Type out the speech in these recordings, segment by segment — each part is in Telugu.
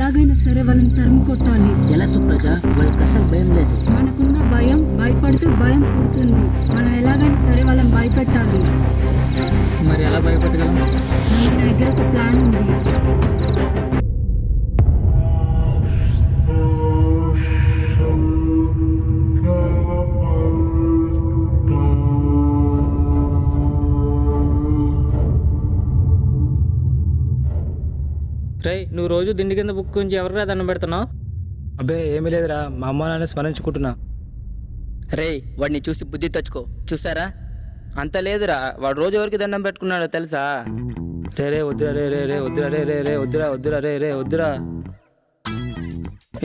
ఎలాగైనా సరే వాళ్ళని తరిమి కొట్టాలి. ఎలా సుప్రజ? వాళ్ళకి అసలు భయం లేదు. మనకున్న భయం భయపడితే భయం పుడుతుంది. మనం ఎలాగైనా సరే వాళ్ళని భయపెట్టాలి. మరి ఎలా భయపెట్టగలం? నా దగ్గర ఒక ప్లాన్ ఉంది. రేయ్, నువ్వు రోజు దిండి కింద బుక్ గురించి ఎవరిరా దండం పెడుతున్నావు? అబ్బే ఏమీ లేదురా, మా అమ్మ నాన్న స్మరించుకుంటున్నా. రే వాడిని చూసి బుద్ధి తెచ్చుకో. చూసారా, అంత లేదురా, వాడు రోజు ఎవరికి దండం పెట్టుకున్నాడో తెలుసా? రే వద్దురా, రే వద్దురా, రే వద్దురా రే వద్దురా.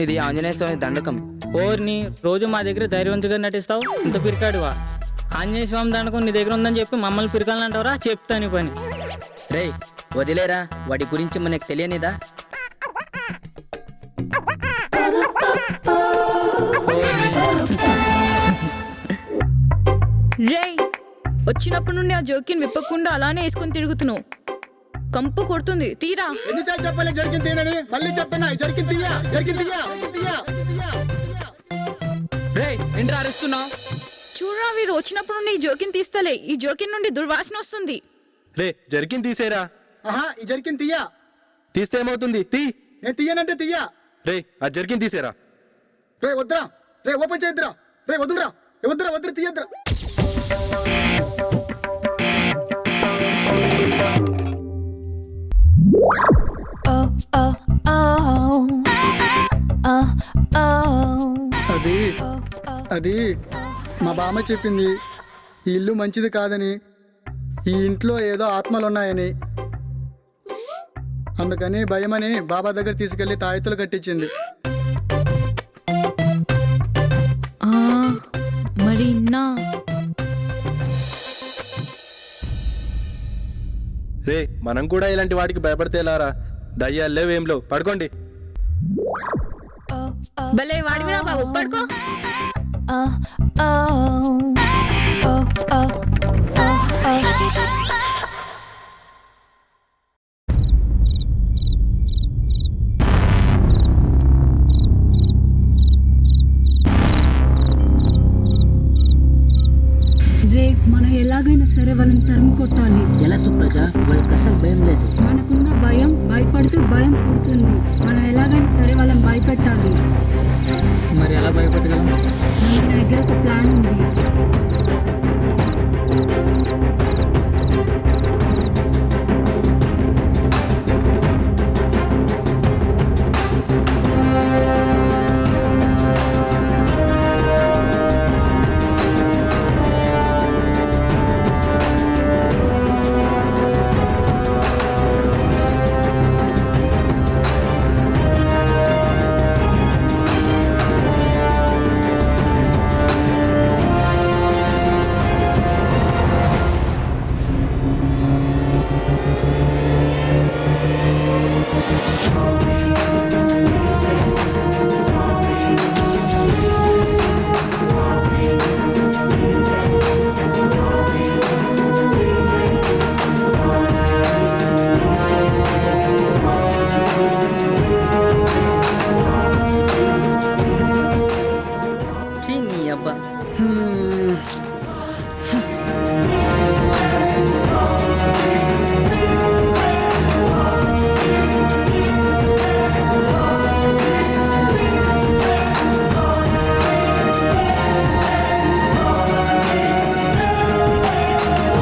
ఇది ఆంజనేయ స్వామి దండకం. ఓర్ని, రోజు మా దగ్గర ధైర్యవంతుగా నటిస్తావు, ఇంత పిరికాడువా? ఆంజనేయ స్వామి దండకం నీ దగ్గర ఉందని చెప్పి మమ్మల్ని పిరకాలంటావరా? చెప్తాను పని. రే వదిలేరా, వాడి గురించి మనకు తెలియనిదా? రేయ్, వచ్చినప్పటి నుండి ఆ జోకిని విప్పకుండా అలానే వేసుకొని తిరుగుతున్నావు. కంపు కొడుతుంది, తీరా. ఎన్నిసార్లు చెప్పాలి జరిగింది తీయనని? మళ్ళీ చెప్తున్నా, జరిగింది తీయ. రే ఏంట్రా అరుస్తున్నావు? చూడరా, వీడు వచ్చినప్పుడు నుండి ఈ జోకిని తీస్తలే. ఈ జోకిన్ నుండి దుర్వాసన వస్తుంది. రే జరికిన్ తీసేరా. ఆహా, ఈ జరిగింది తీయ. తీస్తే ఏమవుతుంది? నేను తీయనంటే తీయ. రే ఆ జరికిన్ తీసేరా. రే వద్దురా, రే ఓపెన్ చేయొద్దురా, రే వద్దురా, వద్దురా తీయద్దురా. అది మా బామ్మ చెప్పింది, ఈ ఇల్లు మంచిది కాదని, ఈ ఇంట్లో ఏదో ఆత్మలున్నాయని. అందుకని భయమని బాబా దగ్గర తీసుకెళ్లి తాయెత్తులు కట్టించింది. మరి నా రే మనం కూడా ఇలాంటి వాటికి భయపడితే ఎలారా? దయ్యాలు లేవేంలో, పడుకోండి. భలే వాడివిరా బాబు, పడుకో. రే, మనం ఎలాగైనా సరే వాళ్ళని తరిమి కొట్టాలి. ఎలా సుప్రజ? వాళ్ళకి అసలు భయం లేదు. మనకున్న భయం భయపడితే భయం పుడుతుంది. మనం ఎలాగైనా సరే వాళ్ళని భయపెట్టాలి. మరి ఎలా భయపెట్టగలం? నా దగ్గర ఒక ప్లాన్ ఉంది.